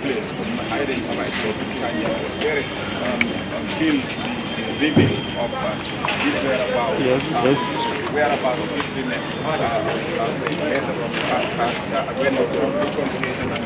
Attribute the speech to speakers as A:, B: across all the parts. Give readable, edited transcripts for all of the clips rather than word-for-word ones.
A: place to identify specifically where kill the reveal of this whereabouts. Whereabouts of this remains when of reconciliation and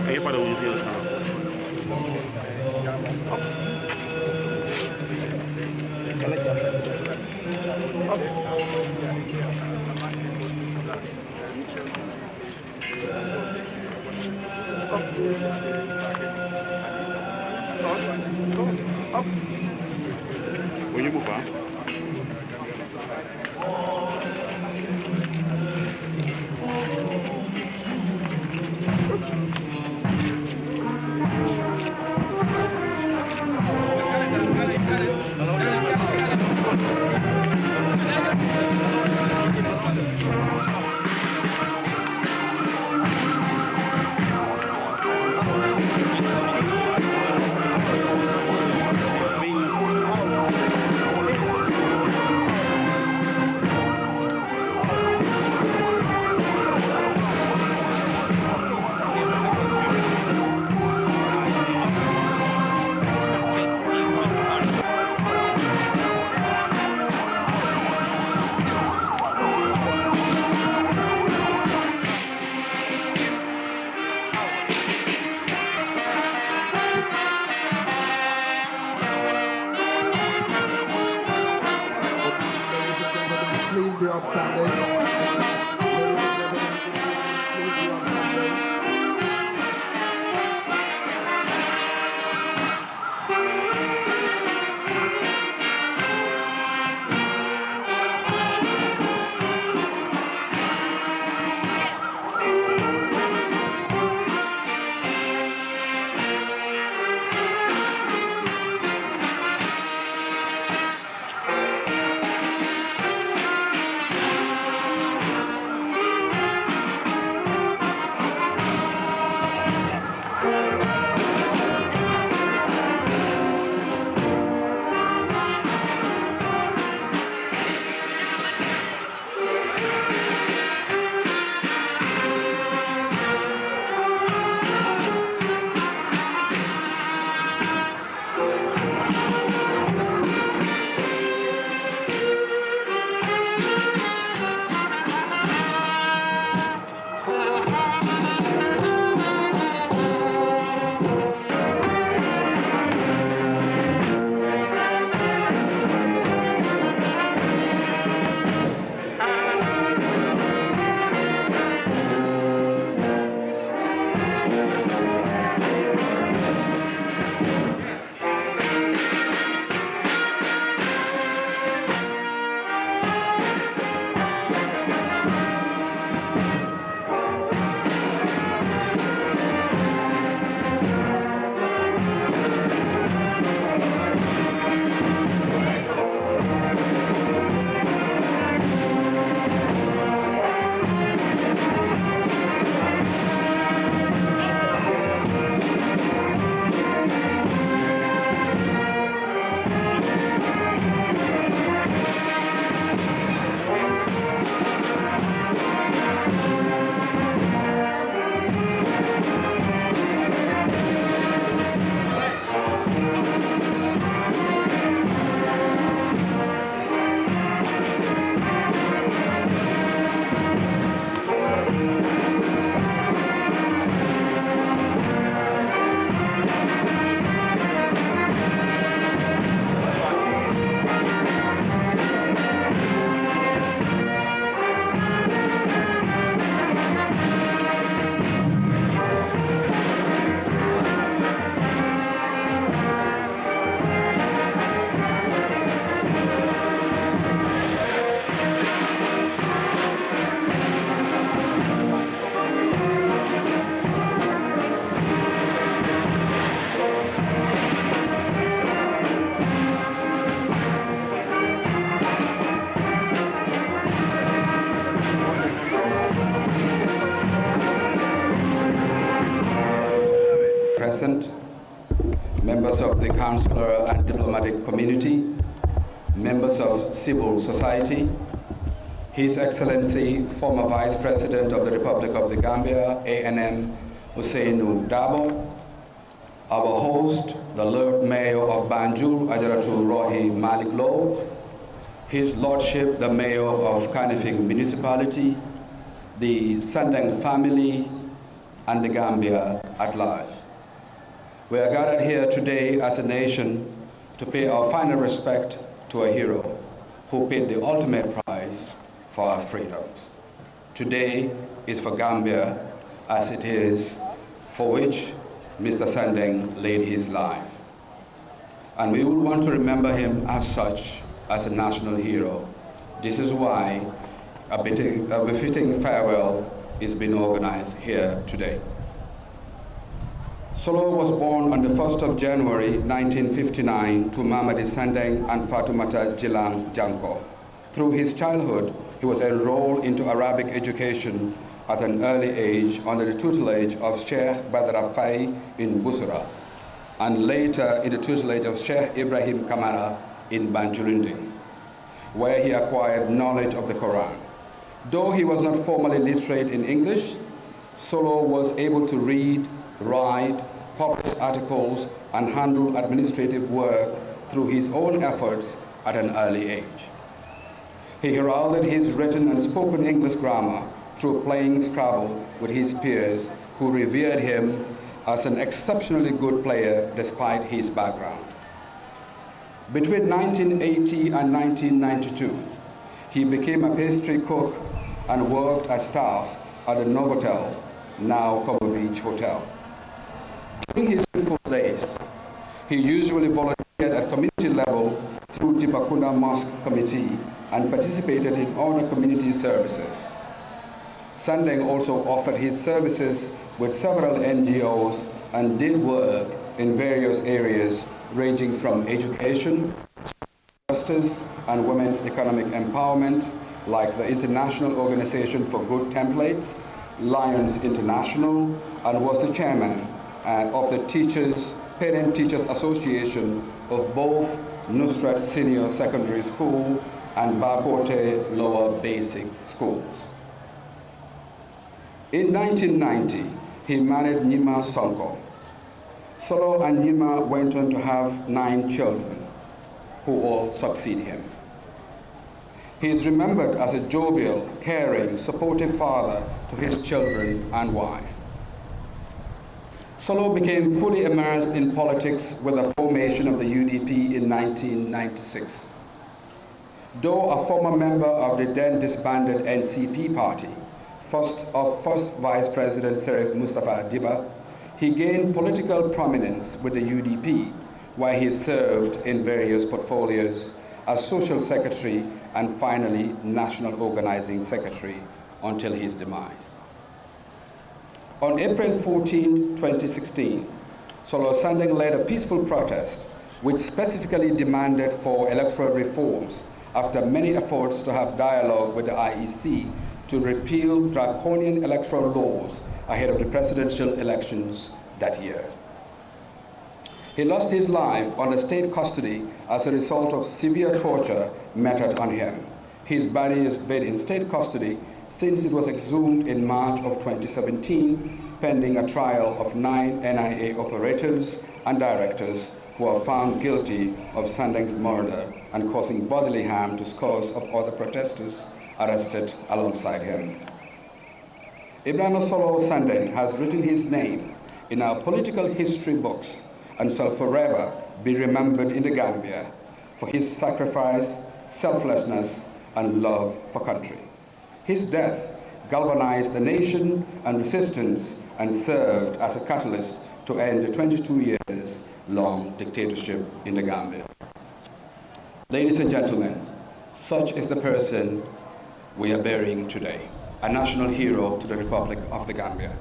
B: Aí para o museu. Will you move on?
C: Please be upstanding.
D: Present, members of the consular and diplomatic community, members of civil society, His Excellency, former Vice President of the Republic of the Gambia, A.N.M. Ousainou Dabo, our host, the Lord Mayor of Banjul, Ajaratu Rohi Malik Low, His Lordship, the Mayor of Kanifing Municipality, the Sandeng family, and the Gambia at large. We are gathered here today as a nation to pay our final respect to a hero who paid the ultimate price for our freedoms. Today is for Gambia as it is for which Mr. Sandeng laid his life. And we will want to remember him as such, as a national hero. This is why a befitting farewell is being organized here today. Solo was born on the 1st of January 1959 to Mamadi Sandeng and Fatoumata Jilang Janko. Through his childhood, he was enrolled into Arabic education at an early age under the tutelage of Sheikh Badra Fay in Busra, and later in the tutelage of Sheikh Ibrahim Kamara in Banjulinding, where he acquired knowledge of the Quran. Though he was not formally literate in English, Solo was able to read, write, publish articles, and handle administrative work through his own efforts at an early age. He heralded his written and spoken English grammar through playing Scrabble with his peers, who revered him as an exceptionally good player despite his background. Between 1980 and 1992, he became a pastry cook and worked as staff at the Novotel, now Cover Beach Hotel. During his youthful days, he usually volunteered at community level through the Kunda Mosque Committee and participated in other community services. Sandeng also offered his services with several NGOs and did work in various areas ranging from education, justice, and women's economic empowerment, like the International Organization for Good Templates, Lions International, and was the chairman of the Parent Teachers Association of both Nusrat Senior Secondary School and Bakote Lower Basic Schools. In 1990, he married Nima Sonko. Solo and Nima went on to have 9 children, who all succeed him. He is remembered as a jovial, caring, supportive father to his children and wife. Solo became fully immersed in politics with the formation of the UDP in 1996. Though a former member of the then disbanded NCP party, first Vice President Serif Mustafa Diba, he gained political prominence with the UDP, where he served in various portfolios as Social Secretary and finally National Organizing Secretary until his demise. On April 14, 2016, Solo Sandeng led a peaceful protest which specifically demanded for electoral reforms after many efforts to have dialogue with the IEC to repeal draconian electoral laws ahead of the presidential elections that year. He lost his life under state custody as a result of severe torture meted on him. His body has been in state custody since it was exhumed in March of 2017, pending a trial of 9 NIA operatives and directors who were found guilty of Sandeng's murder and causing bodily harm to scores of other protesters arrested alongside him. Ibrahim Solo Sandeng has written his name in our political history books and shall forever be remembered in the Gambia for his sacrifice, selflessness, and love for country. His death galvanized the nation and resistance and served as a catalyst to end the 22 years long dictatorship in the Gambia. Ladies and gentlemen, such is the person we are burying today, a national hero to the Republic of the Gambia.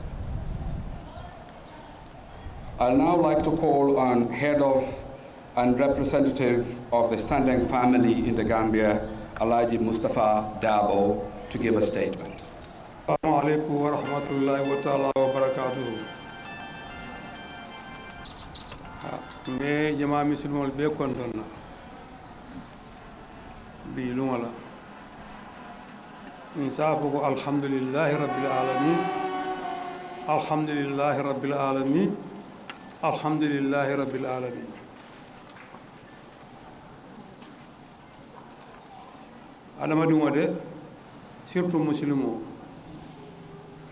D: I'd now like to call on head of and representative of the Sandeng family in the Gambia, Alhaji Mustafa Dabo, to give a statement.
C: Assalamu alaikum wa rahmatullahi wa ta'ala wa barakatuhu. Me jama misilmol be kontonna bi lumala insafu ko alhamdulillahi rabbil alamin alhamdulillahi rabbil alamin alhamdulillahi rabbil alamin. Adamadu de surtout muslimo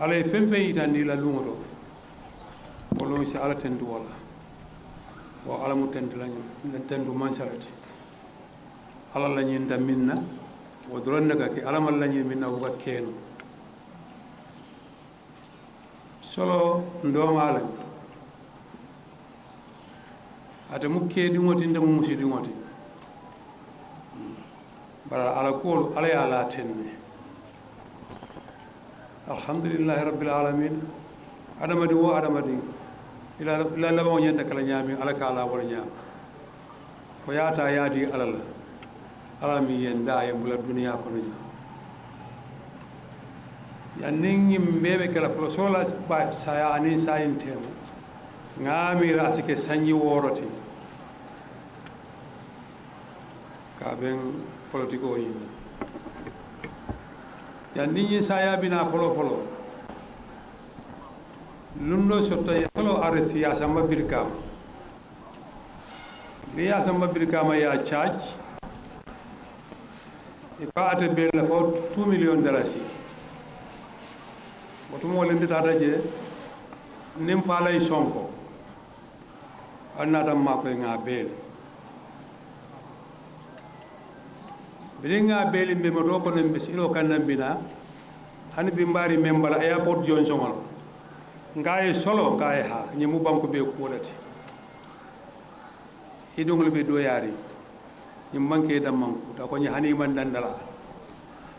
C: alay femfe yitandi la lungoto solo si ala tendu wala wo ala mu tendu lañu tendu mansalati ala lañu nda minna wo doron daga ki ala mal lañu minna wo ka kenu solo ndoma lañu ate mu keedi ngoti ndem musidi ngoti bara ala ko ala ya la tenne alhamdulillahi rabbil alamin adamadi wo adamadi ila labaw ñende kala ñaami ala ka ala wala ñaam fo yaata yaadi alala ala mi yenda e mula duniya ko ñaam ya ningi mbebe kala ko sola ba saya ani sayin tema ngami rasike sanyi woroti ka ben politiko yinna ya ningi saya bina polo lundo soto solo arresti ya samba birkama bi ya samba birkama ya charge e paate bella for $2 million woto mo len dita je nim falay sonko annata ma ko nga bel bi nga bel mbe mo do ko nem be silo kanam bina hani bi mbari membala airport johnson on ngaye solo ngaye ha ñimu banko be kuulati idongol be do yaari ñim manke damman ta ko ñi hani man dandala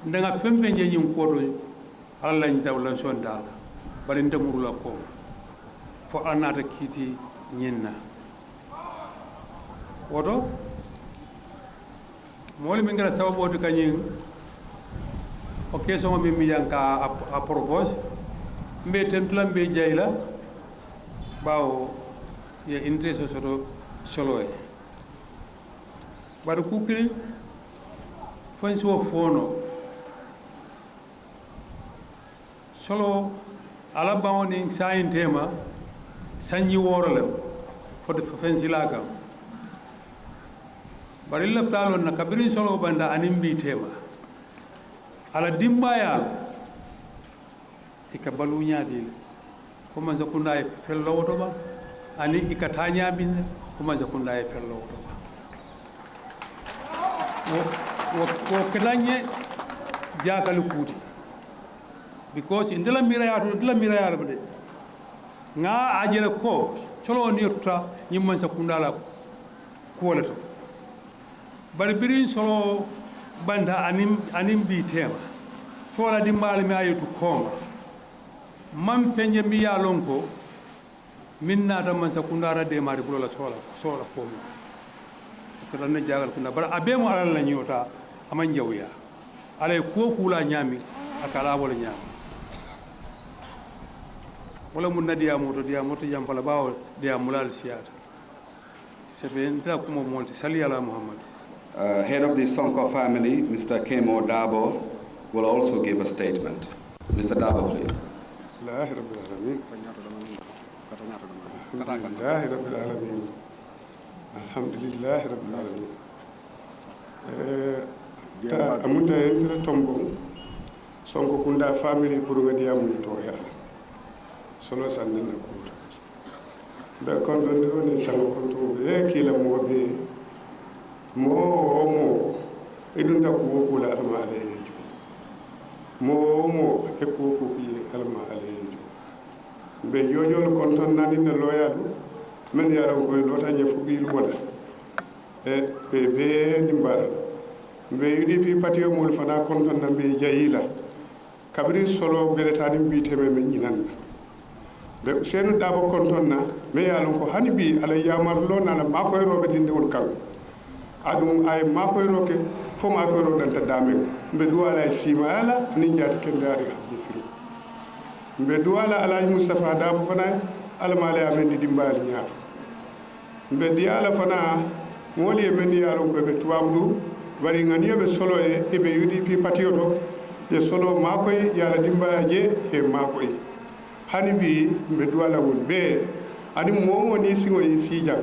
C: ndanga fembe je ñim ko do alla ñi dawla son dala bari ndamuru la ko fo anata kiti ñinna woto moli mi ngara sababu to kanyin o question mi yanka a propose mbe tentulam be jayla bawo ye interest soto solo e bar kukri fansi wo fono solo ala bawoni sayin tema sanyi worole fo fansi laka bari laftalo na kabiri solo banda animbi tema ala dimbaya ika balunya dil kuma za kunda e fello woto ba ani ika tanya bin kuma za kunda e fello woto ba wo kedanye jakal kuti because indela miraya bade nga ajele ko solo ni ta nyimman sa kunda la ko leto bari birin solo banda anim bi tema fola dimbal mi ayetu koma man penje mi ya lonko min na da man sa kundara de mari bulola sola ko ko tan jagal kunda bara abe mo alal la nyota aman jawya ale ko kula nyami akala wala nyami wala mun nadiya moto jam fala bawo dia mulal siyata sebe nta ko mo monti sali ala muhammad.
D: Head of the Sonko family, Mr. Kemo Dabo, will also give a statement. Mr. Dabo, please.
E: Alhamdulillah Rabbil Alamin. Amunda yentra tombo Sonko Kunda family pour dia mun to ya. Solo Sandeng na kunto. Be kon do ni sango kunto e kila mo be mo edunda ko ko la alma alayhi mo e ko bi alma alayhi be jojol konton nani ne loyalu men yaran ko lota nye fubi wala e be dimbal be UDP patio mul fana konton na be jayila kabri solo beletani bi teme men ñinan be senu dabo konton na me yalan ko hani bi ala yamar lo na la makoy robe dindi wol kal adum ay makoy roke fo makoy ro danta dame be duwala sima ala ni jaati kendari habdi firi be duwala alaji mustafa dabo fana almale amen di dimbal ñaato be di ala fana moli men yaron ko be tuwabdu bari ngani be solo e be UDP patioto e solo makoy yala dimbaje e makoy hani bi be duwala wol be ani momo ni singo yi sija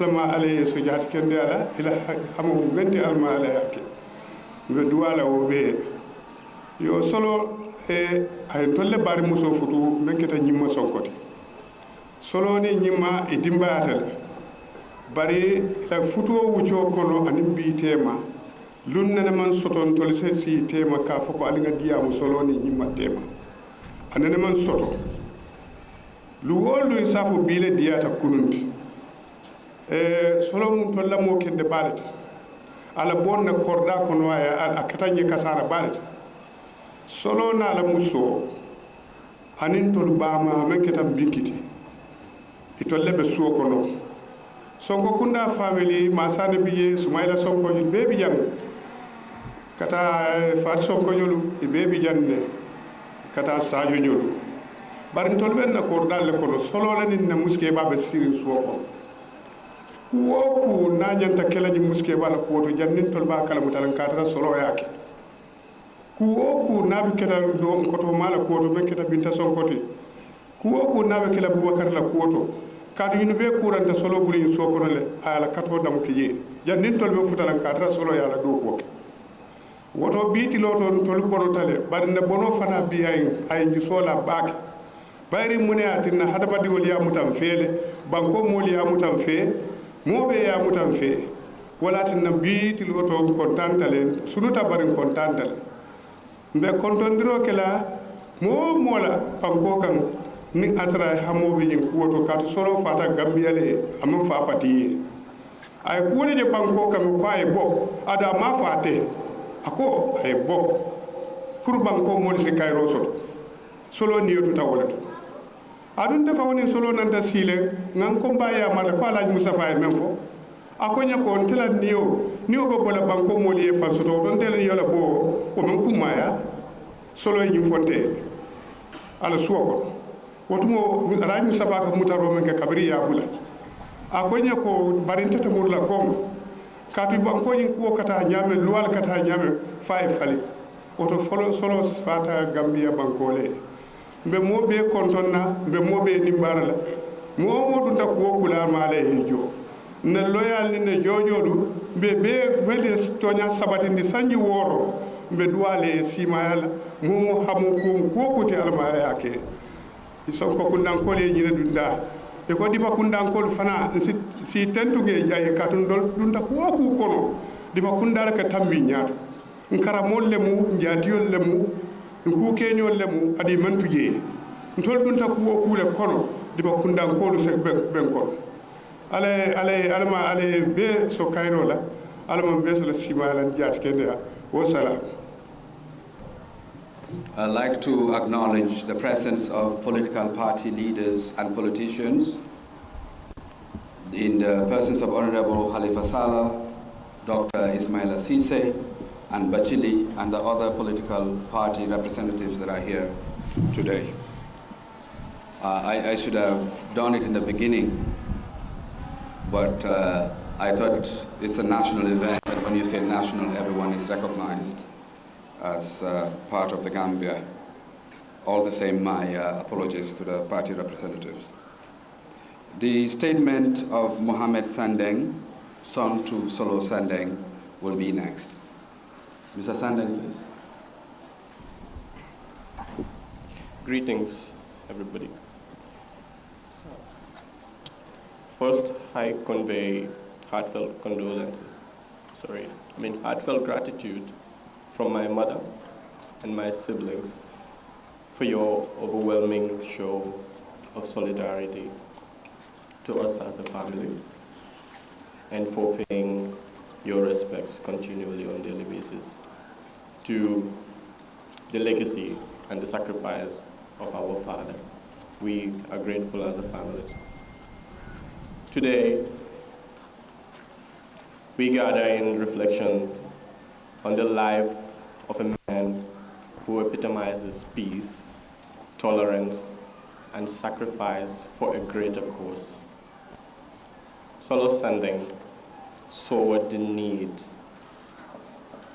E: alma ale so jaati kende ala ila hamu benti alma ala yake be duwala wo be yo solo e ay tolle bari muso futu men keta nyimma sonkoti solo ni nyima e dimbatal bari la futo wucho kono anim bi tema lunna man soton tol si tema ka foko alinga diamu solo ni nyima tema anene man soto lu wolu safu bile diata kunundi solo mun tolla mo kende balet ala bonna korda kono aya akatanye kasara balet solo na la muso anin tol bama men ketam binkiti itolle be suo kono sonko kunda family masane biye sumaila sonko jul bebi jan kata fat sonko julu bebi janne kata sajo julu barin tol ben na kordal le kono solo la nin na muske baba sirin suo kono ku na nyanta kelaji muske bala ko to jannin tol ba kala mutalan katara solo yake ku na bi keta do ko to mala ko to men keta binta sonkoti ku na be kala bubakar la ko to kadu yinu be kuranta solo bulin so kono le ala kato dam kiye jannin tol be futalan katara solo yala do ko woto biti loto tol bono tale barinde bono fana bi ay ji sola baake bayri mune atinna hada badi wol ya mutam fele banko mol ya mutam fe mobe ya mutam fe wala tinna biti loto kontantale sunuta barin kontantale mbe kontondiro kala mo mola banko kan ni atra hamobe nyin kuwoto katu solo fata gambiyale am fa pati ay kuwole je banko kan ko ay bo ada ma fate ako ay bo pour banko mo di kayro solo ni yotu tawolatu adun dafa woni solo nanta sile ngan ko mbaya mala ko alaji mustafa e memfo akonya ko tela niyo bo bola banko mo li e fa soto don tela yola bo o man kumaya solo yi fonte ala suoko wotumo alaji mustafa ka mutaro men ka kabri ya bula akonya ko barintata murla kom katu banko yin ko kata nyame luwal kata nyame fay fali oto folo solo fata gambia bankole mbe mo be kontonna mbe mo be nimbarala mo dunta ko kula male hejo ne loyal ni ne jojodu be wele tonya sabatindi sanji woro mbe duwale simayala mo hamu ko kuti almare yake isonko kundan kole nyine dunda e ko diba kundan kol fana si tentuge jay katun dol dunta ko kono diba kundala ka tambi nyaato nkara molle mu njaatiyol le mu nku keñol le mu adi mantuje ntol dunta ko kule kono diba kundan kolu se ben kono ale be so kayro la alama be so la simalan jaati kende wa salam.
D: I'd like to acknowledge the presence of political party leaders and politicians in the persons of Honorable Halifa Saleh, Dr. Ismaila Cisse, and Bachili, and the other political party representatives that are here today. I should have done it in the beginning, but I thought it's a national event, and when you say national, everyone is recognized as part of the Gambia. All the same, my apologies to the party representatives. The statement of Mohammed Sandeng, son to Solo Sandeng, will be next. Mr. Sandeng, please.
F: Greetings, everybody. First, I convey heartfelt condolences. Heartfelt gratitude from my mother and my siblings for your overwhelming show of solidarity to us as a family and for paying your respects continually on a daily basis to the legacy and the sacrifice of our father. We are grateful as a family. Today, we gather in reflection on the life of a man who epitomizes peace, tolerance, and sacrifice for a greater cause. Solo Sandeng saw the need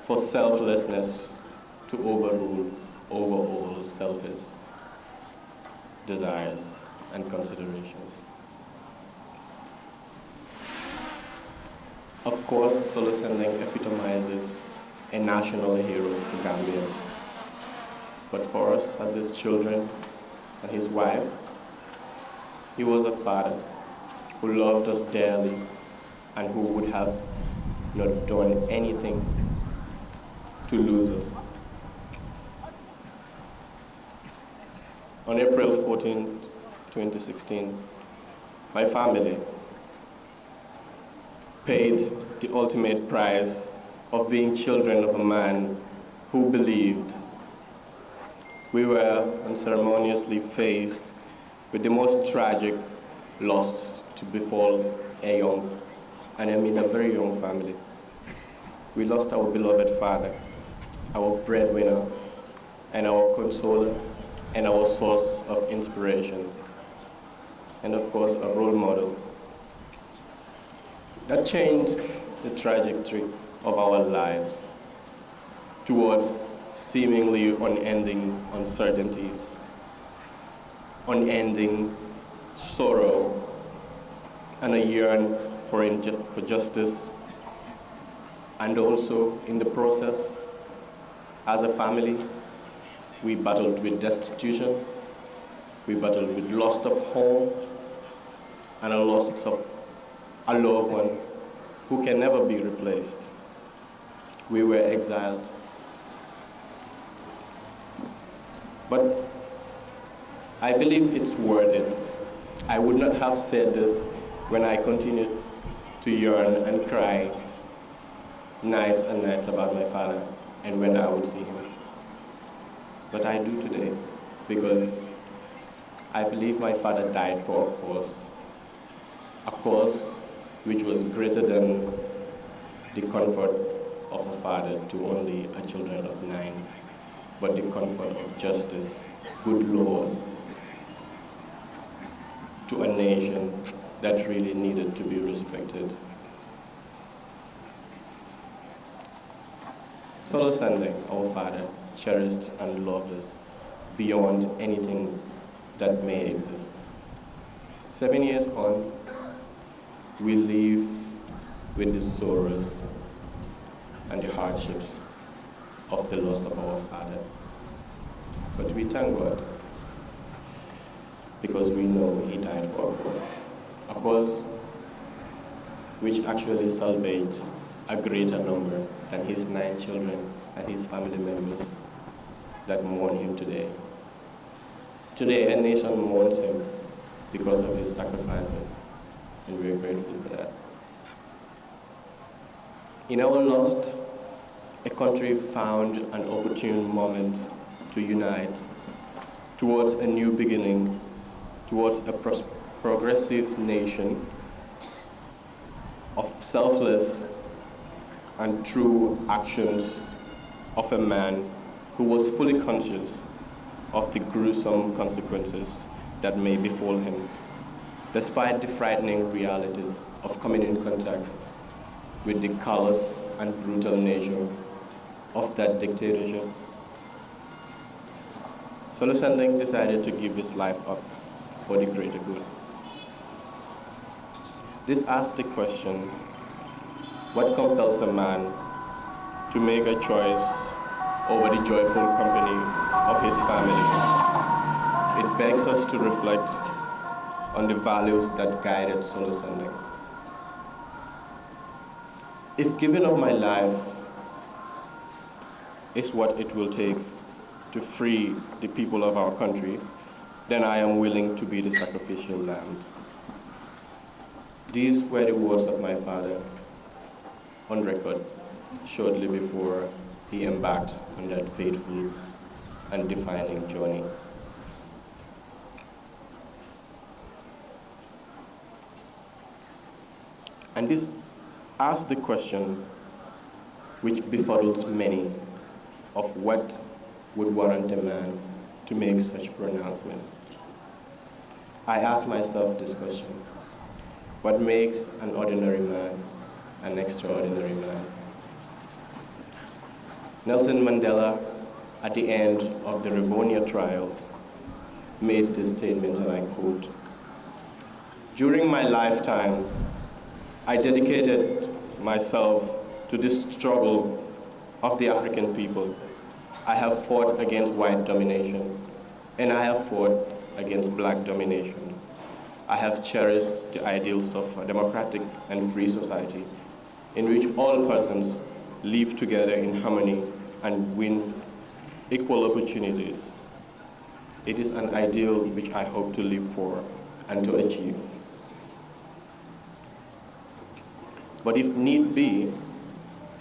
F: for selflessness to overrule all selfish desires and considerations. Of course, Solo Sandeng epitomizes a national hero for Gambians. But for us, as his children and his wife, He was a father who loved us dearly and who would have not done anything to lose us. On April 14, 2016, my family paid the ultimate price of being children of a man who believed. We were unceremoniously faced with the most tragic loss to befall a young, and I mean a very young family. We lost our beloved father, our breadwinner, and our consoler, and our source of inspiration, and of course, a role model. That changed the trajectory of our lives towards seemingly unending uncertainties, unending sorrow, and a yearn for justice. And also, in the process, as a family, we battled with destitution, we battled with loss of home, and a loss of a loved one who can never be replaced. We were exiled. But I believe it's worth it. I would not have said this when I continued to yearn and cry nights and nights about my father and when I would see him. But I do today because I believe my father died for a cause which was greater than the comfort of a father to only a children of 9, but the comfort of justice, good laws, to a nation that really needed to be respected. Solo Sandeng, our father, cherished and loved us beyond anything that may exist. 7 years on, we live with the sorrows and the hardships of the loss of our father. But we thank God because we know he died for a cause which actually salvaged a greater number than his 9 children and his family members that mourn him today. Today, a nation mourns him because of his sacrifices, and we are grateful for that. In our loss, a country found an opportune moment to unite towards a new beginning, towards a progressive nation of selfless and true actions of a man who was fully conscious of the gruesome consequences that may befall him, despite the frightening realities of coming in contact with the callous and brutal nature of that dictatorship. Solo Sandeng decided to give his life up for the greater good. This asks the question, what compels a man to make a choice over the joyful company of his family? It begs us to reflect on the values that guided Solo Sandeng. If giving up my life is what it will take to free the people of our country, then I am willing to be the sacrificial lamb. These were the words of my father on record shortly before he embarked on that fateful and defining journey. And this asks the question which befuddles many of what would warrant a man to make such pronouncement. I ask myself this question: what makes an ordinary man an extraordinary man? Nelson Mandela, at the end of the Rivonia trial, made this statement, and I quote, "During my lifetime, I dedicated myself to this struggle of the African people. I have fought against white domination, and I have fought against black domination. I have cherished the ideals of a democratic and free society in which all persons live together in harmony and win equal opportunities. It is an ideal which I hope to live for and to achieve. But if need be,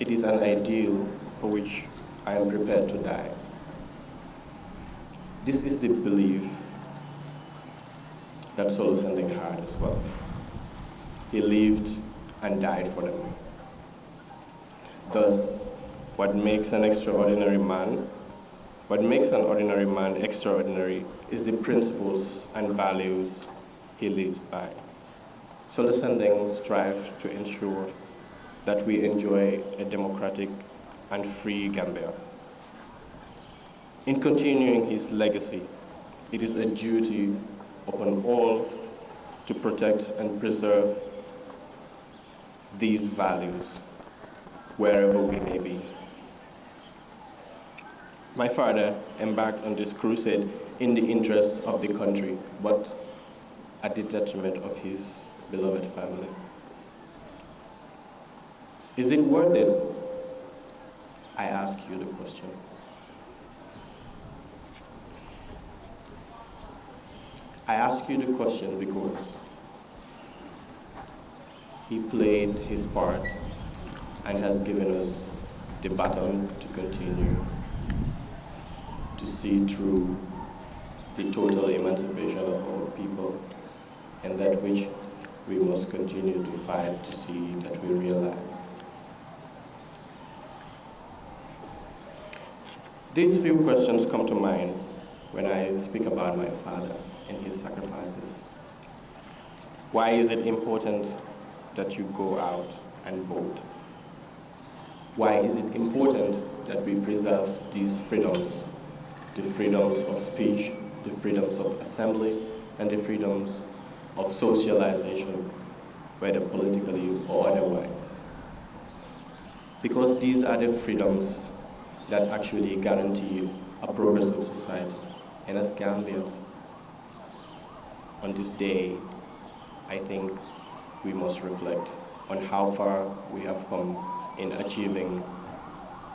F: it is an ideal for which I am prepared to die. This is the belief that Solo Sandeng had as well. He lived and died for them. Thus, what makes an ordinary man extraordinary is the principles and values he lives by. Solo Sandeng strives to ensure that we enjoy a democratic and free Gambia. In continuing his legacy, it is a duty upon all to protect and preserve these values wherever we may be. My father embarked on this crusade in the interests of the country, but at the detriment of his beloved family. Is it worth it? I ask you the question. I ask you the question because he played his part and has given us the baton to continue to see through the total emancipation of our people, and that which we must continue to fight to see that we realize. These few questions come to mind when I speak about my father and his sacrifices. Why is it important that you go out and vote? Why is it important that we preserve these freedoms, the freedoms of speech, the freedoms of assembly, and the freedoms of socialization, whether politically or otherwise? Because these are the freedoms that actually guarantee a progressive society. And as Gambians, on this day, I think we must reflect on how far we have come in achieving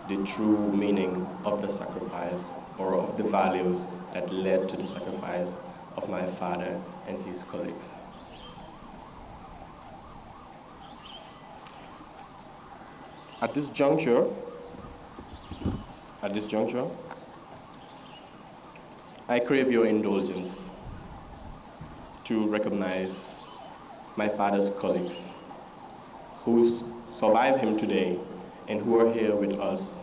F: the true meaning of the sacrifice or of the values that led to the sacrifice of my father and his colleagues. At this juncture, I crave your indulgence to recognize my father's colleagues who survive him today and who are here with us.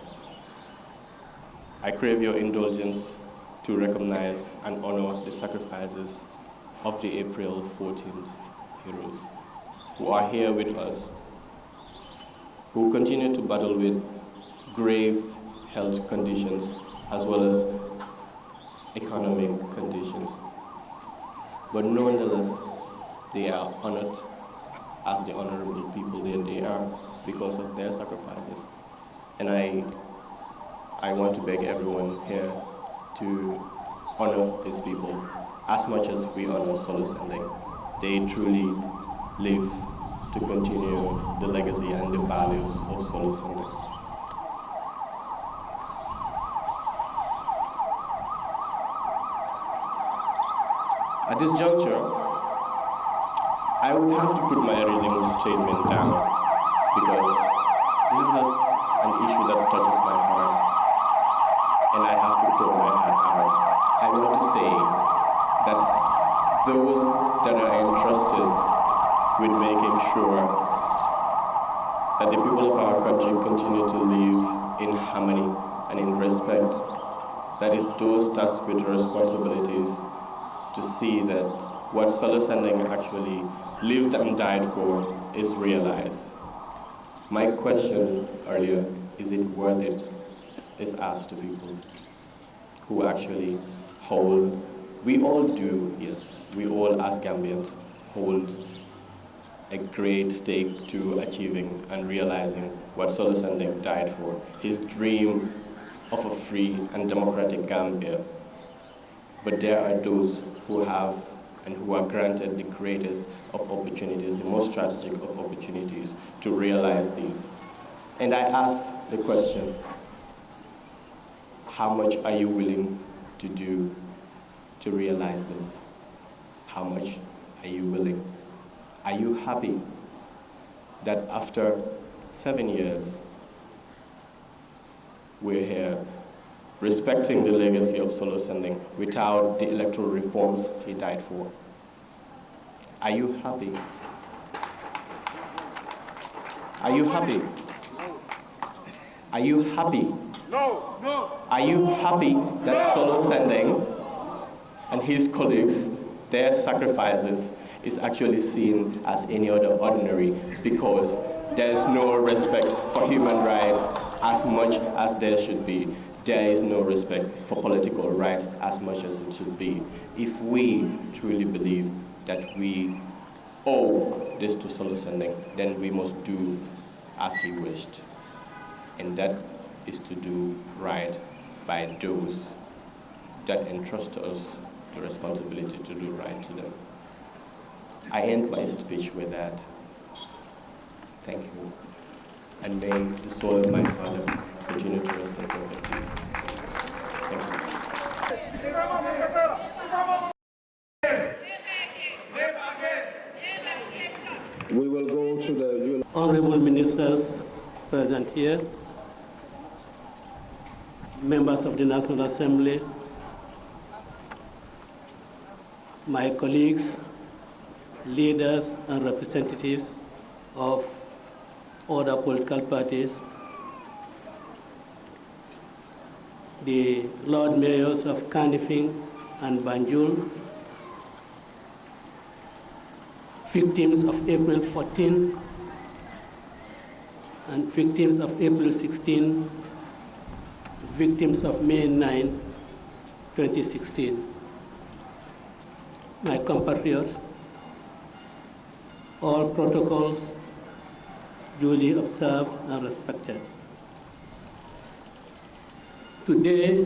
F: I crave your indulgence to recognize and honor the sacrifices of the April 14th heroes who are here with us, who continue to battle with grave health conditions as well as economic conditions. But nonetheless, they are honored as the honorable people that they are because of their sacrifices. And I want to beg everyone here to honor these people as much as we honor Solo Sandeng. They truly live to continue the legacy and the values of Solo Sandeng. At this juncture, I would have to put my reading statement down because this is an issue that touches my heart, and I have to pour my heart out. I want to say that those that are entrusted with making sure that the people of our country continue to live in harmony and in respect, that is those tasked with responsibilities to see that what Solo Sandeng actually lived and died for is realized. My question earlier, is it worth it, is asked to people who actually hold, we all do, yes, we all as Gambians hold a great stake to achieving and realizing what Solo Sandeng died for, his dream of a free and democratic Gambia. But there are those who have and who are granted the greatest of opportunities, the most strategic of opportunities to realize these. And I ask the question, how much are you willing to do to realize this? How much are you willing? Are you happy that after 7 years, we're here respecting the legacy of Solo Sandeng without the electoral reforms he died for? Are you happy? Are you happy? Are you happy?
A: No, no.
F: Are you happy that Solo Sandeng and his colleagues, their sacrifices is actually seen as any other ordinary because there is no respect for human rights as much as there should be. There is no respect for political rights as much as it should be. If we truly believe that we owe this to Solo Sandeng, then we must do as he wished. And that is to do right by those that entrust us the responsibility to do right to them. I end my speech with that. Thank you. And may the soul of my father continue to rest in perfect peace. Thank you.
G: We will go to the
H: honorable ministers present here, members of the National Assembly, my colleagues, leaders and representatives of other political parties, the Lord Mayors of Kanifing and Banjul, victims of April 14 and victims of April 16, victims of May 9, 2016. My compatriots, all protocols duly observed and respected. Today,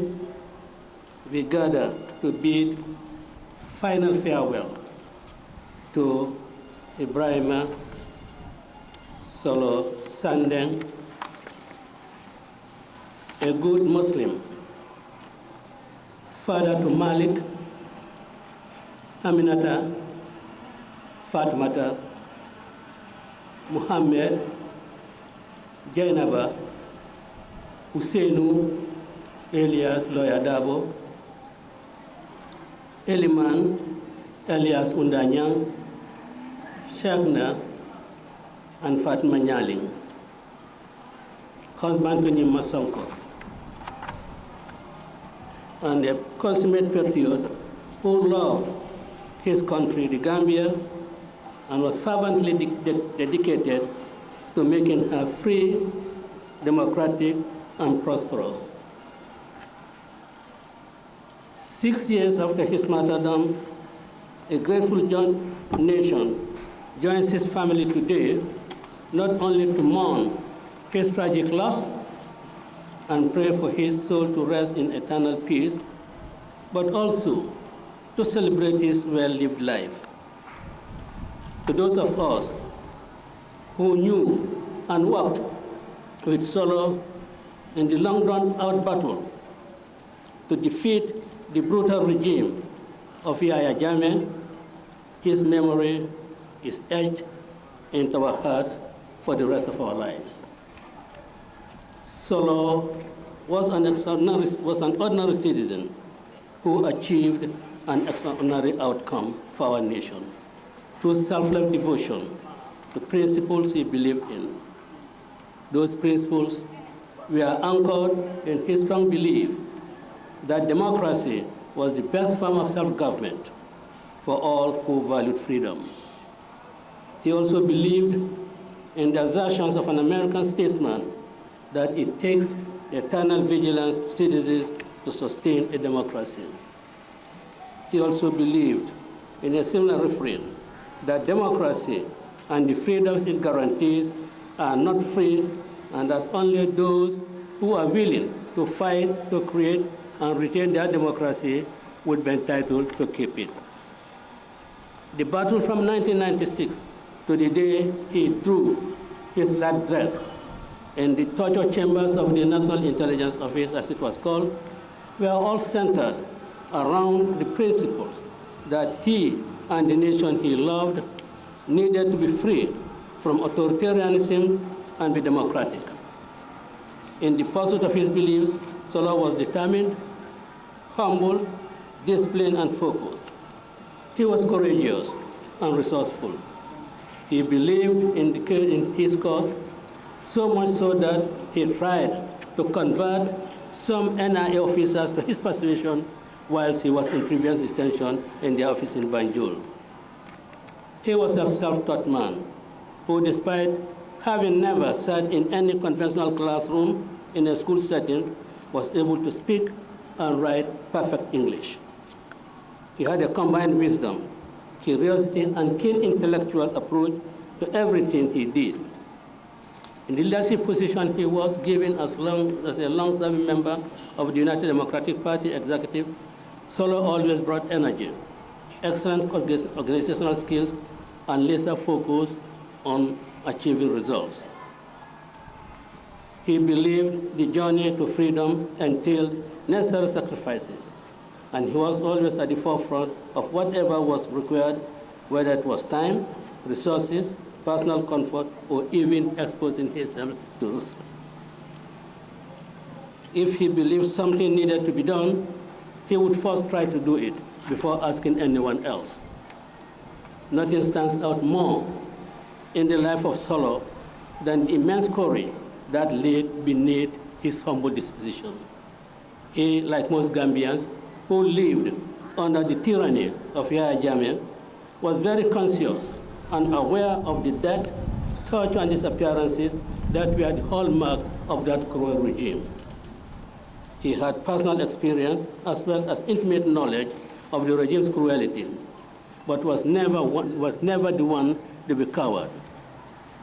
H: we gather to bid final farewell to Ibrahima Solo Sandeng, a good Muslim, father to Malik, Aminata, Fatimata, Muhammad, Jainaba, Usainu, Elias Loyadabo, Eliman, Elias Undanyang, Shagna, and Fatima Nyaling. Husband to Nyima Sonko. And a consummate patriot who loved his country, the Gambia, and was fervently dedicated to making her free, democratic, and prosperous. 6 years after his martyrdom, a grateful nation joins his family today, not only to mourn his tragic loss and pray for his soul to rest in eternal peace, but also to celebrate his well-lived life. To those of us who knew and worked with Solo in the long drawn-out battle to defeat the brutal regime of Yahya Jammeh, his memory is etched into our hearts for the rest of our lives. Solo was an ordinary citizen who achieved an extraordinary outcome for our nation through selfless devotion to principles he believed in. Those principles were anchored in his strong belief that democracy was the best form of self-government for all who valued freedom. He also believed in the assertions of an American statesman that it takes eternal vigilance of citizens to sustain a democracy. He also believed in a similar refrain that democracy and the freedoms it guarantees are not free, and that only those who are willing to fight to create and retain their democracy would be entitled to keep it. The battle from 1996 to the day he drew his last breath in the torture chambers of the National Intelligence Office, as it was called, were all centered around the principles that he and the nation he loved needed to be free from authoritarianism and be democratic. In the pursuit of his beliefs, Solo was determined, humble, disciplined, and focused. He was courageous and resourceful. He believed in his cause, so much so that he tried to convert some NIA officers to his persuasion whilst he was in previous detention in the office in Banjul. He was a self-taught man who, despite having never sat in any conventional classroom in a school setting, was able to speak and write perfect English. He had a combined wisdom, curiosity, and keen intellectual approach to everything he did. In the leadership position he was given as a long-serving member of the United Democratic Party executive, Solo always brought energy, excellent organizational skills, and laser focus on achieving results. He believed the journey to freedom entailed necessary sacrifices, and he was always at the forefront of whatever was required, whether it was time, resources, personal comfort, or even exposing himself to risk. If he believed something needed to be done, he would first try to do it before asking anyone else. Nothing stands out more in the life of Solo than the immense courage that lay beneath his humble disposition. He, like most Gambians who lived under the tyranny of Yahya Jammeh, was very conscious and aware of the death, torture, and disappearances that were the hallmark of that cruel regime. He had personal experience as well as intimate knowledge of the regime's cruelty, but was never the one to be coward.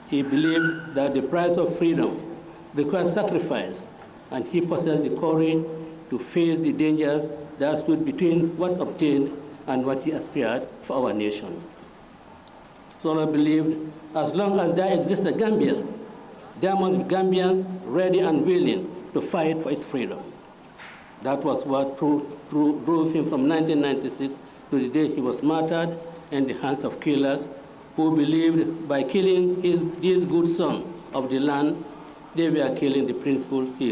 H: He believed that the price of freedom requires sacrifice, and he possessed the courage to face the dangers that stood between what obtained and what he aspired for our nation. Solo believed as long as there exists a Gambia, there must be Gambians ready and willing to fight for its freedom. That was what drove him from 1996 to the day he was martyred in the hands of killers who believed by killing this good son of the land, they were killing the principles he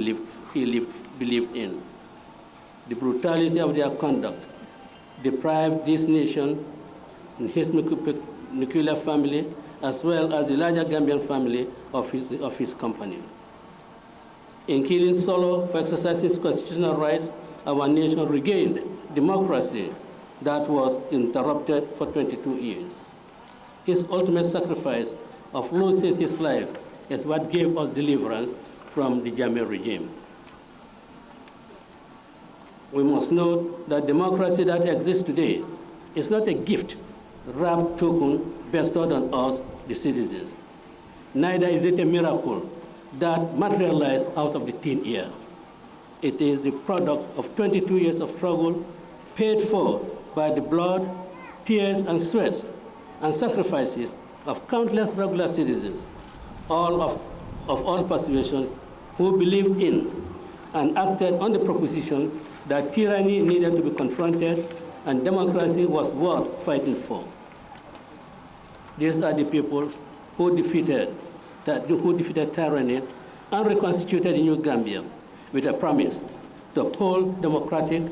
H: believed in. The brutality of their conduct deprived this nation and his nuclear family, as well as the larger Gambian family, of his company. In killing Solo for exercising his constitutional rights, our nation regained democracy that was interrupted for 22 years. His ultimate sacrifice of losing his life is what gave us deliverance from the Jammeh regime. We must note that democracy that exists today is not a gift wrapped token bestowed on us, the citizens. Neither is it a miracle that materialized out of the thin air. It is the product of 22 years of struggle paid for by the blood, tears, and sweat and sacrifices of countless regular citizens, all of all persuasion, who believed in and acted on the proposition that tyranny needed to be confronted and democracy was worth fighting for. These are the people who defeated tyranny and reconstituted the new Gambia with a promise to uphold democratic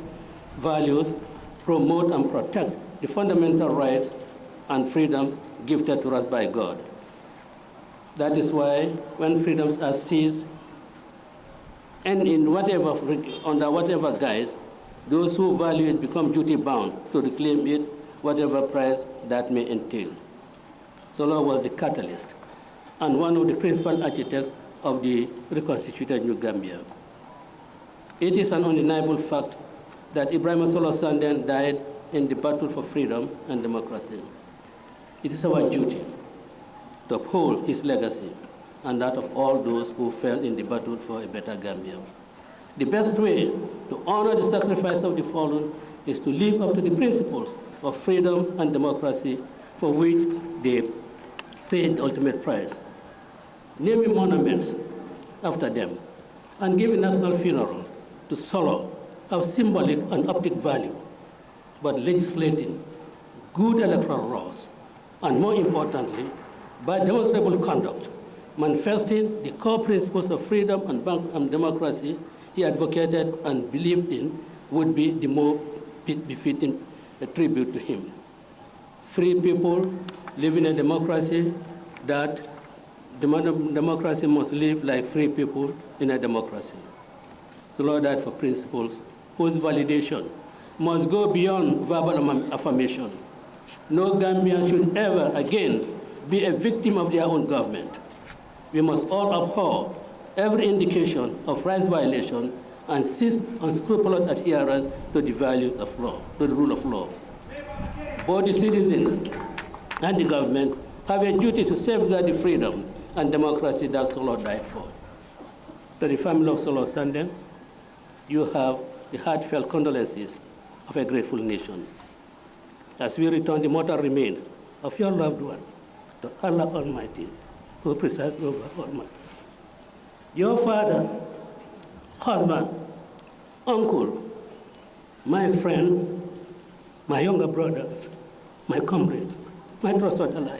H: values, promote and protect the fundamental rights and freedoms gifted to us by God. That is why when freedoms are seized, and under whatever guise, those who value it become duty-bound to reclaim it, whatever price that may entail. Solo was the catalyst and one of the principal architects of the reconstituted New Gambia. It is an undeniable fact that Ibrahim Solo Sandeng died in the battle for freedom and democracy. It is our duty to uphold his legacy and that of all those who fell in the battle for a better Gambia. The best way to honor the sacrifice of the fallen is to live up to the principles of freedom and democracy for which they paid the ultimate price. Naming monuments after them and giving national funeral to Solo have symbolic and optic value, but legislating good electoral laws, and more importantly, by demonstrable conduct, manifesting the core principles of freedom and democracy he advocated and believed in, would be the more befitting tribute to him. Free people live in a democracy that democracy must live like free people in a democracy. So Lord, that for principles whose validation must go beyond verbal affirmation. No Gambian should ever again be a victim of their own government. We must all abhor every indication of rights violation and insist on scrupulous adherence to the value of law, to the rule of law. Both the citizens and the government have a duty to safeguard the freedom and democracy that Solo died for. To the family of Solo Sandeng, you have the heartfelt condolences of a grateful nation. As we return the mortal remains of your loved one to Allah Almighty, who presides over all matters. Your father, husband, uncle, my friend, my younger brother, my comrade, my trusted ally,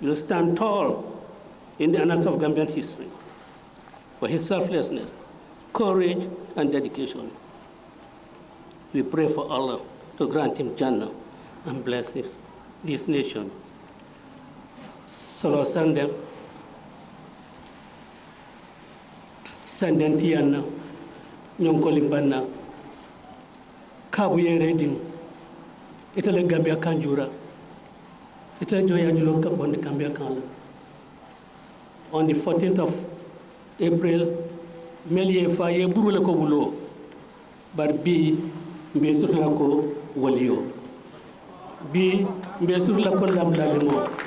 H: will stand tall in the annals of Gambian history for his selflessness, courage, and dedication. We pray for Allah to grant him Jannah and bless this nation. Solo Sandeng, Sandeng Tiana, Nyonkolimbanna, Kabuye Reading, Itale Gambia Kanjura, Itale Joya Juloka on the Gambia Kala. On the 14th of April, Melie Faye Burula Kobulo, but B. Mbesurlako Walio, B. Mbesurlako Lamlalimo.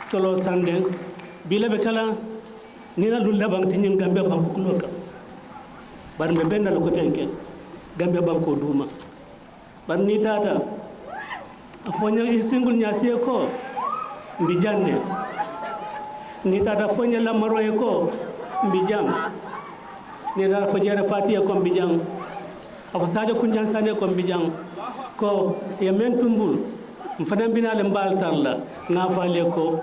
H: Solo Sandeng, Bila Betala, Nina Lulabang Tinin Gambia Bankuloka, but Mebenda Lokotenke, Gambia Banko Duma. But Nitata, Afonya is single Nyasiako, Mbijane, Nitata Fonya Lamaroyako, Mbijam, Nitata Fojera Fatia Kombijam, Afasaja Kunjansane Kombijam, Ko Yemen Tumbul, Mfadambina Lembal Tarla, Navaleko,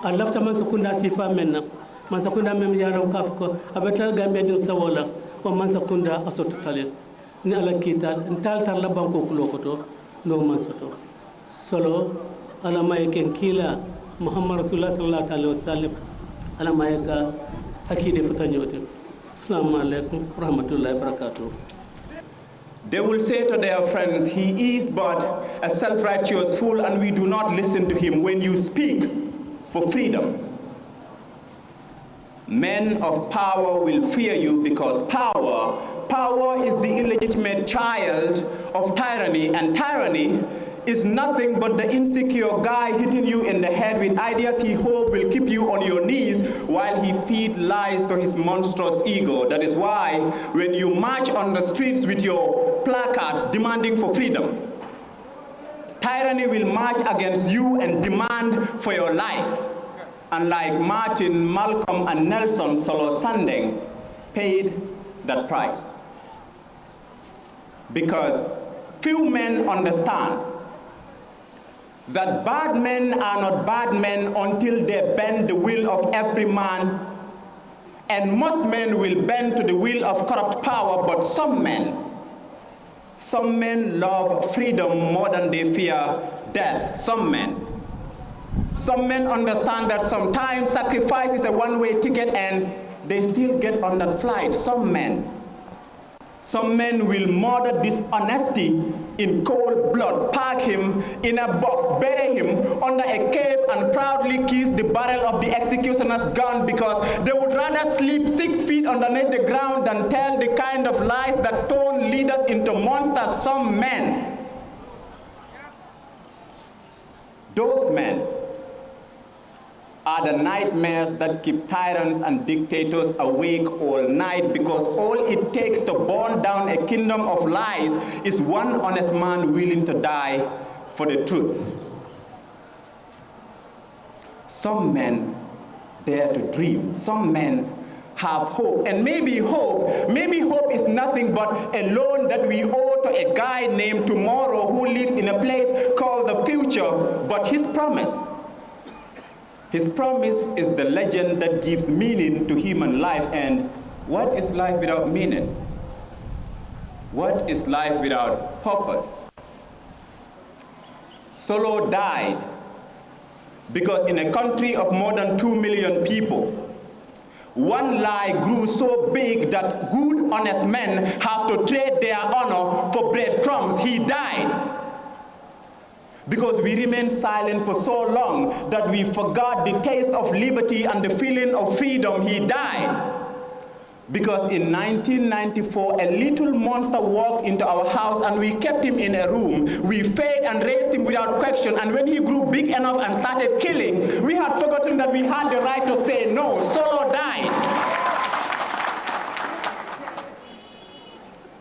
H: I left a Mansakunda Sifa Mena, Mansakunda Memiara Kafko, Abetal Gambia din Sawola, or Mansakunda Asotali, Nalakita, and Taltar Labanko Kulokoto, no Mansato. Solo, Alamayaken Kila, Muhammad Rasulullah Sallallahu Alaihi Wasallam, Alamayaka, Akide Futanyotim. Assalamu alaikum, rahmatullahi barakatuh.
G: They will say to their friends, he is but a self-righteous fool and we do not listen to him when you speak for freedom. Men of power will fear you because power is the illegitimate child of tyranny, and tyranny is nothing but the insecure guy hitting you in the head with ideas he hopes will keep you on your knees while he feeds lies to his monstrous ego. That is why when you march on the streets with your placards demanding for freedom, tyranny will march against you and demand for your life. Unlike Martin, Malcolm, and Nelson, Solo Sandeng paid that price. Because few men understand that bad men are not bad men until they bend the will of every man, and most men will bend to the will of corrupt power, but some men love freedom more than they fear death. Some men understand that sometimes sacrifice is a one-way ticket and they still get on that flight. Some men will murder dishonesty in cold blood, park him in a box, bury him under a cave, and proudly kiss the barrel of the executioner's gun because they would rather sleep 6 feet underneath the ground than tell the kind of lies that turn leaders into monsters. Some men, those men, are the nightmares that keep tyrants and dictators awake all night, because all it takes to burn down a kingdom of lies is one honest man willing to die for the truth. Some men dare to dream. Some men have hope. And maybe hope is nothing but a loan that we owe to a guy named Tomorrow who lives in a place called the future. But his promise is the legend that gives meaning to human life. And what is life without meaning? What is life without purpose? Solo died because in a country of more than 2 million people, one lie grew so big that good, honest men have to trade their honor for breadcrumbs. He died because we remained silent for so long that we forgot the taste of liberty and the feeling of freedom. He died because in 1994, a little monster walked into our house and we kept him in a room. We fed and raised him without question, and when he grew big enough and started killing, we had forgotten that we had the right to say no. Solo died.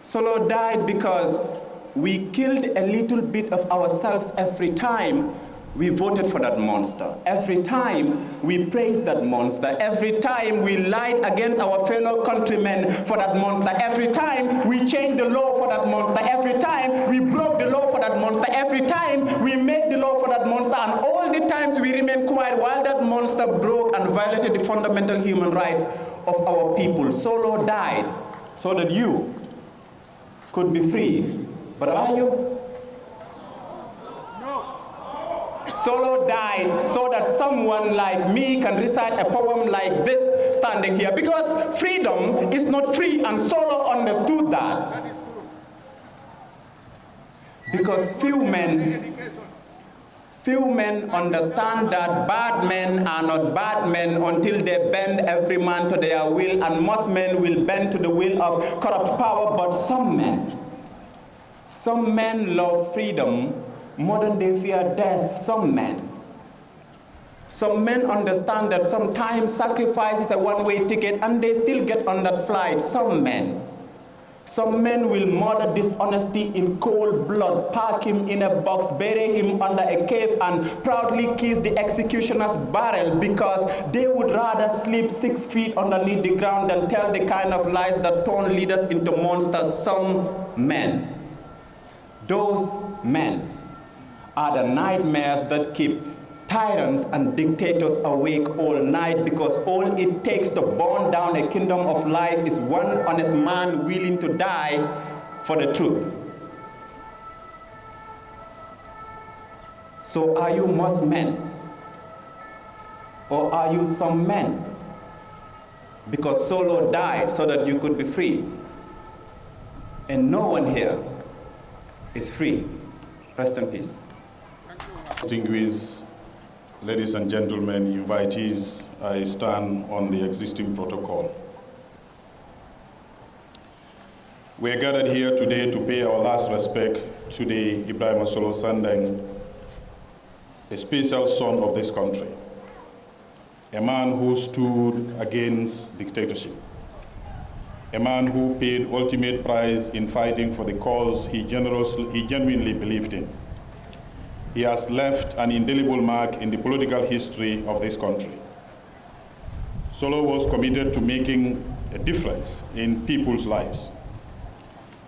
G: Solo died because we killed a little bit of ourselves every time we voted for that monster. Every time we praised that monster. Every time we lied against our fellow countrymen for that monster. Every time we changed the law for that monster. Every time we broke the law for that monster. Every time we made the law for that monster. And all the times we remained quiet while that monster broke and violated the fundamental human rights of our people. Solo died so that you could be free. But are you? Solo died so that someone like me can recite a poem like this standing here. Because freedom is not free, and Solo understood that. Because few men understand that bad men are not bad men until they bend every man to their will, and most men will bend to the will of corrupt power. But some men love freedom more than they fear death. Some men understand that sometimes sacrifice is a one-way ticket and they still get on that flight. Some men will murder dishonesty in cold blood, park him in a box, bury him under a cave, and proudly kiss the executioner's barrel because they would rather sleep 6 feet underneath the ground than tell the kind of lies that turn leaders into monsters. Some men, those men, are the nightmares that keep tyrants and dictators awake all night, because all it takes to burn down a kingdom of lies is one honest man willing to die for the truth. So are you most men? Or are you some men? Because Solo died so that you could be free. And no one here is free. Rest in peace.
I: Distinguished ladies and gentlemen, invitees, I stand on the existing protocol. We are gathered here today to pay our last respect to the Ibrahim Solo Sandeng, a special son of this country, a man who stood against dictatorship, a man who paid ultimate price in fighting for the cause he genuinely believed in. He has left an indelible mark in the political history of this country. Solo was committed to making a difference in people's lives.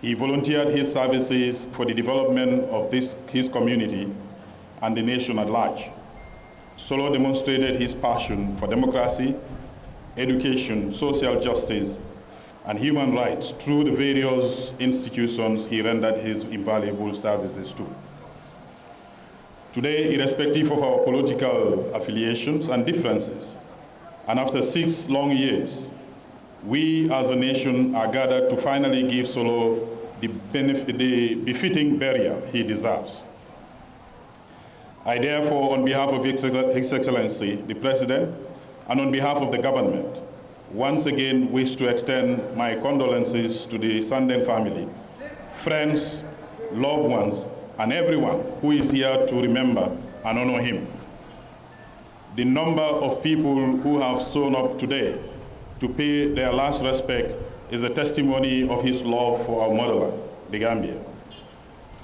I: He volunteered his services for the development of his community and the nation at large. Solo demonstrated his passion for democracy, education, social justice, and human rights through the various institutions he rendered his invaluable services to. Today, irrespective of our political affiliations and differences, and after 6 long years, we as a nation are gathered to finally give Solo the befitting burial he deserves. I therefore, on behalf of His Excellency, the President, and on behalf of the government, once again wish to extend my condolences to the Sandeng family, friends, loved ones, and everyone who is here to remember and honor him. The number of people who have shown up today to pay their last respect is a testimony of his love for our motherland, the Gambia.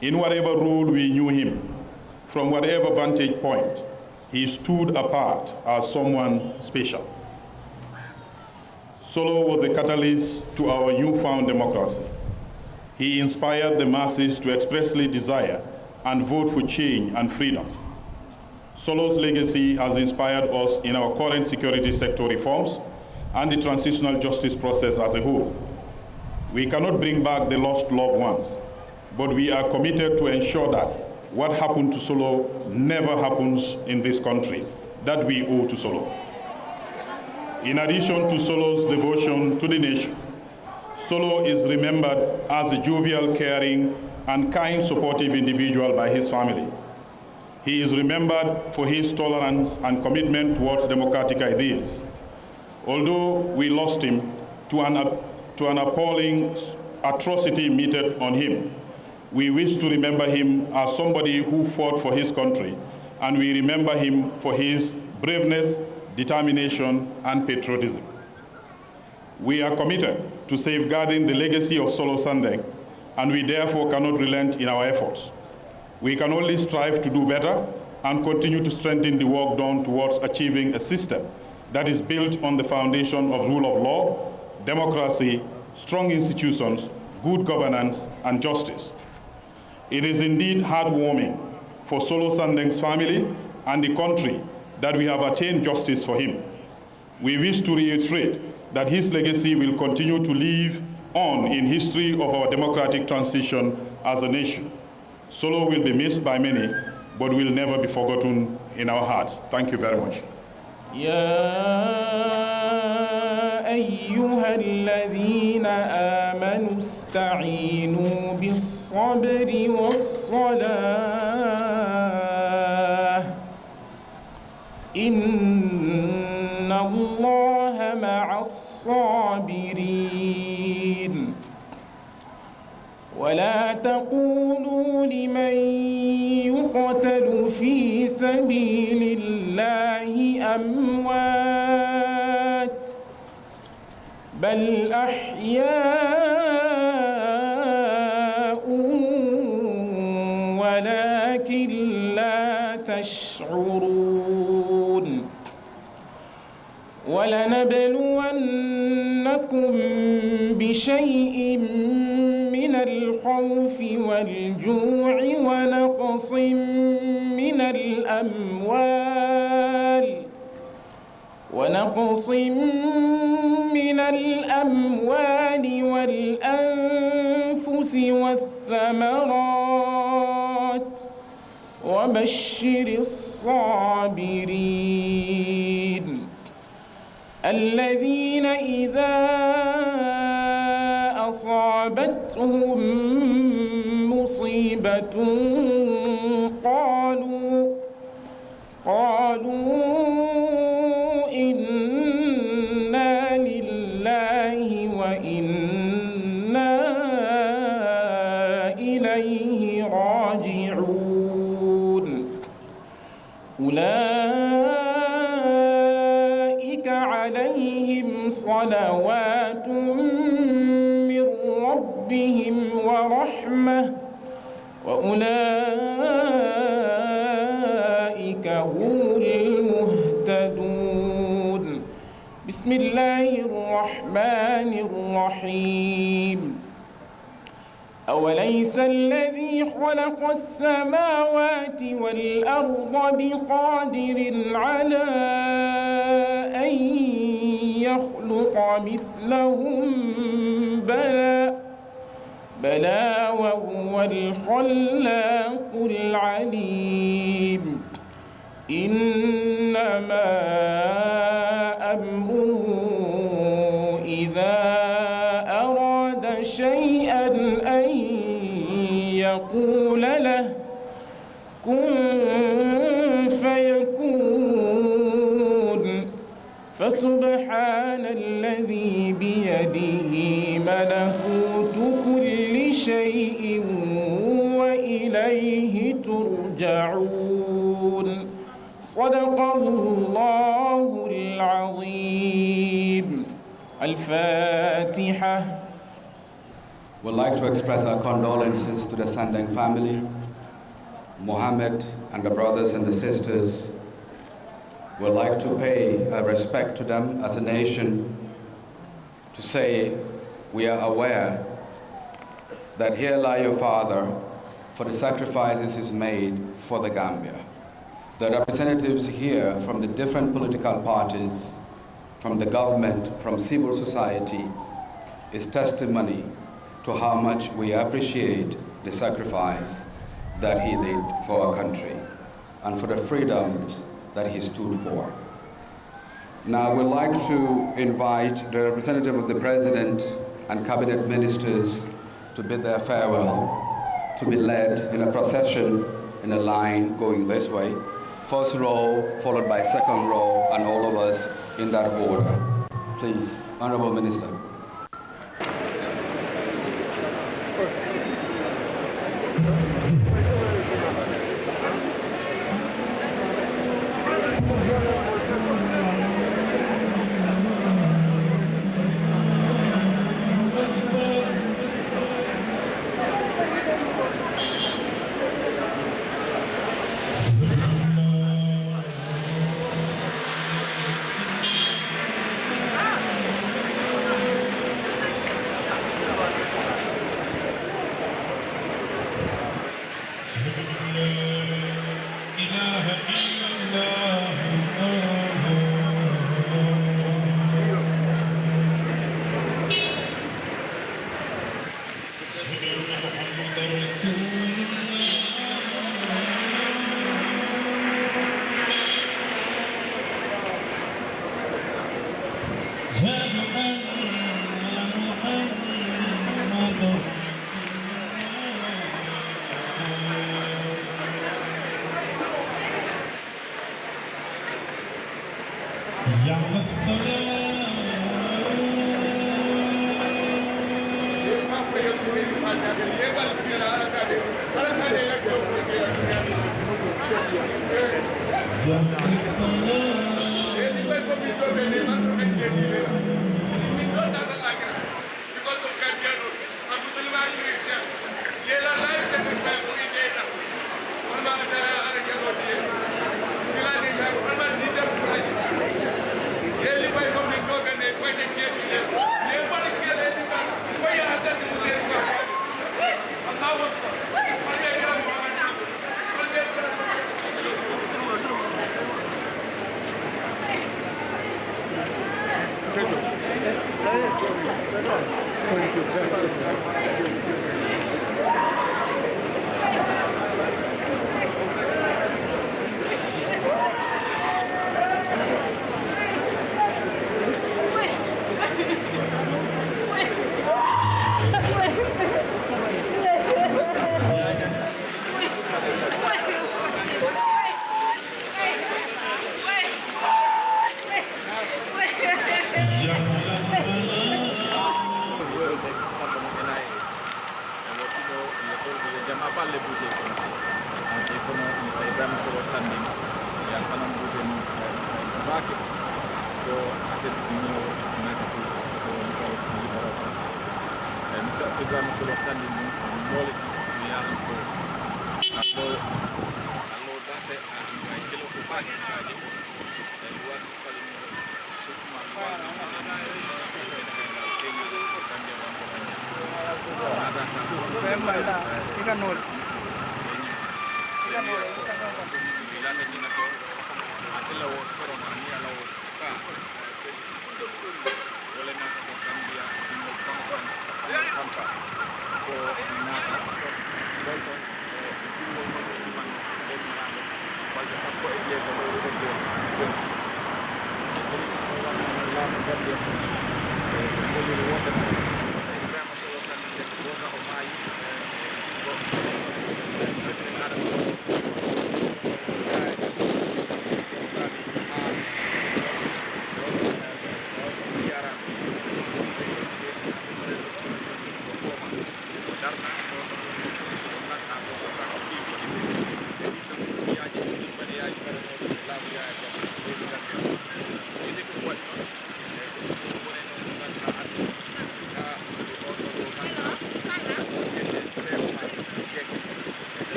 I: In whatever role we knew him, from whatever vantage point, he stood apart as someone special. Solo was a catalyst to our newfound democracy. He inspired the masses to expressly desire and vote for change and freedom. Solo's legacy has inspired us in our current security sector reforms and the transitional justice process as a whole. We cannot bring back the lost loved ones, but we are committed to ensure that what happened to Solo never happens in this country, that we owe to Solo. In addition to Solo's devotion to the nation, Solo is remembered as a jovial, caring, and kind, supportive individual by his family. He is remembered for his tolerance and commitment towards democratic ideals. Although we lost him to an appalling atrocity meted on him, we wish to remember him as somebody who fought for his country, and we remember him for his braveness, determination, and patriotism. We are committed to safeguarding the legacy of Solo Sandeng, and we therefore cannot relent in our efforts. We can only strive to do better and continue to strengthen the work done towards achieving a system that is built on the foundation of rule of law, democracy, strong institutions, good governance, and justice. It is indeed heartwarming for Solo Sandeng's family and the country that we have attained justice for him. We wish to reiterate that his legacy will continue to live on in history of our democratic transition as a nation. Solo will be missed by many, but will never be forgotten in our hearts. Thank you very much.
J: يا أيها الذين آمنوا استعينوا بالصبر والصلاة إن الله مع الصابرين ولا تقولوا لمن يقتل في سبيل الله أموات بل أحياء ولكن لا تشعرون ولنبلونكم بشيء من الخوف والجوع ونقص من الأموال والأنفس والثمرات وبشر الصابرين الذين إذا أصابتهم مصيبة قالوا إنا لله وإنا إليه راجعون أولئك عليهم صلوات من ربهم ورحمة وأولئك هم المهتدون بسم الله الرحمن الرحيم أوليس الذي خلق السماوات والأرض بقادر على أن يخلق مثلهم بلى وهو الخلاق العليم إنما أمره إذا أراد شيئا أن يقول له كن فيكون فسبحان الذي بيده ملكوت كل شيء وإليه ترجعون صدق الله العظيم الفاتحة.
D: We'd like to express our condolences to the Sandeng family Mohammed and the brothers and the sisters would like to pay respect to them as a nation, to say we are aware that here lie your father for the sacrifices he's made for the Gambia. The representatives here from the different political parties, from the government, from civil society, is testimony to how much we appreciate the sacrifice that he did for our country and for the freedoms that he stood for. Now, I would like to invite the representative of the President and cabinet ministers to bid their farewell, to be led in a procession in a line going this way. First row, followed by second row, and all of us in that order. Please, Honorable Minister.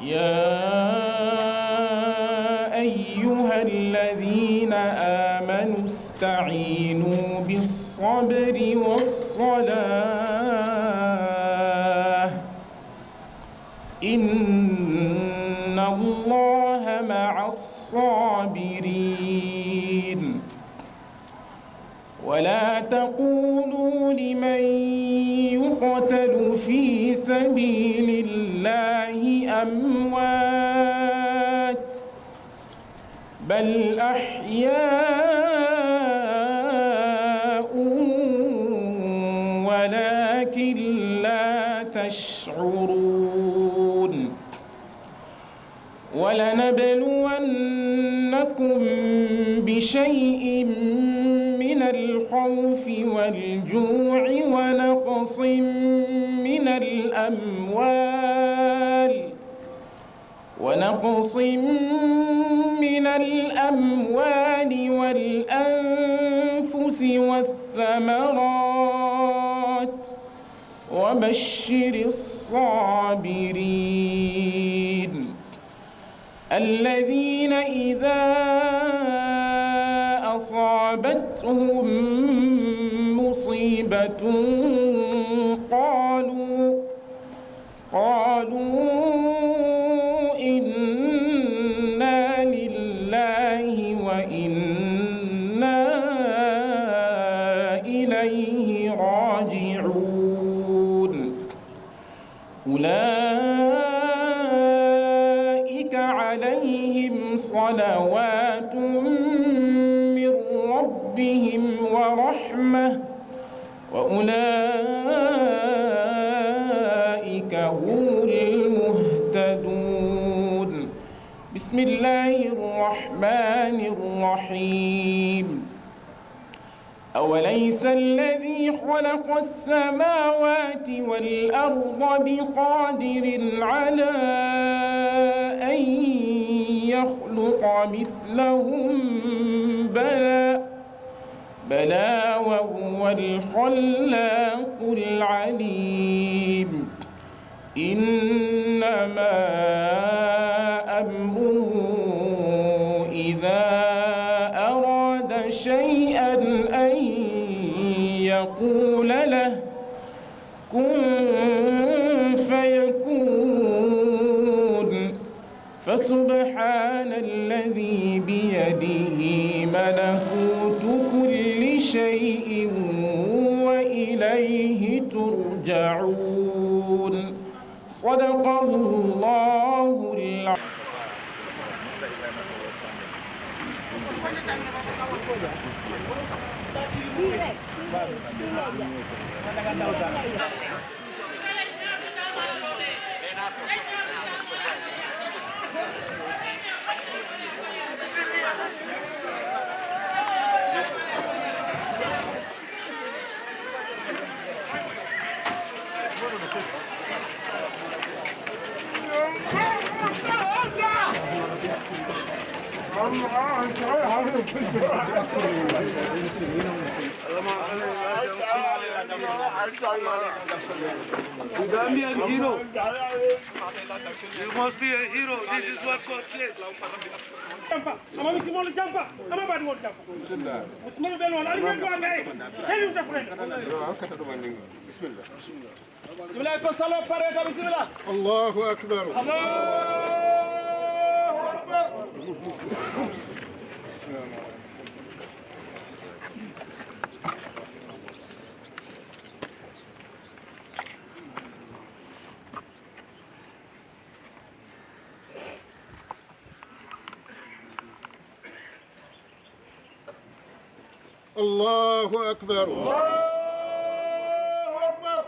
J: يا أيها الذين آمنوا استعينوا بالصبر والصلاة إن الله مع الصابرين ولا تقولوا لمن يقتل في سبيل الله أموات بل أحياء ولكن لا تشعرون ولنبلونكم بشيء من الخوف والجوع ونقص من الأموال والأنفس والثمرات وبشر الصابرين الذين إذا أصابتهم مصيبة قالوا إنا لله وإنا إليه راجعون أولئك عليهم صلوات من ربهم ورحمة وأولئك هم المهتدون بسم الله الرحمن الرحيم أوليس الذي خلق السماوات والأرض بقادر على أن يخلق مثلهم بلى وهو الخلاق العليم إنما أمره إذا أراد شيئا أن يقول له كن فيكون فسبحان الذي بيده ملكوت كل شيء وإليه ترجعون صدق الله العظيم.
K: Gambian hero. You must be a hero. This is what God says. Allahu Akbar. Allahu Akbar. Allahu Akbar.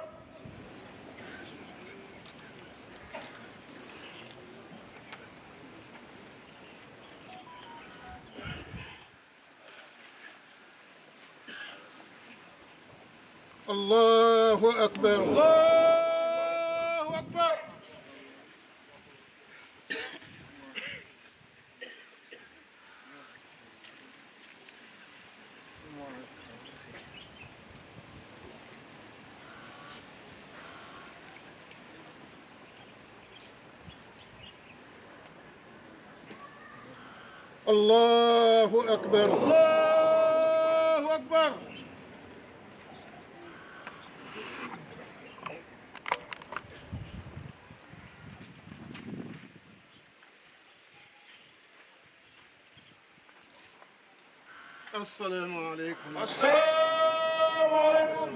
K: Allahu Akbar. Allahu Akbar.
L: الله أكبر الله أكبر. السلام عليكم. السلام عليكم.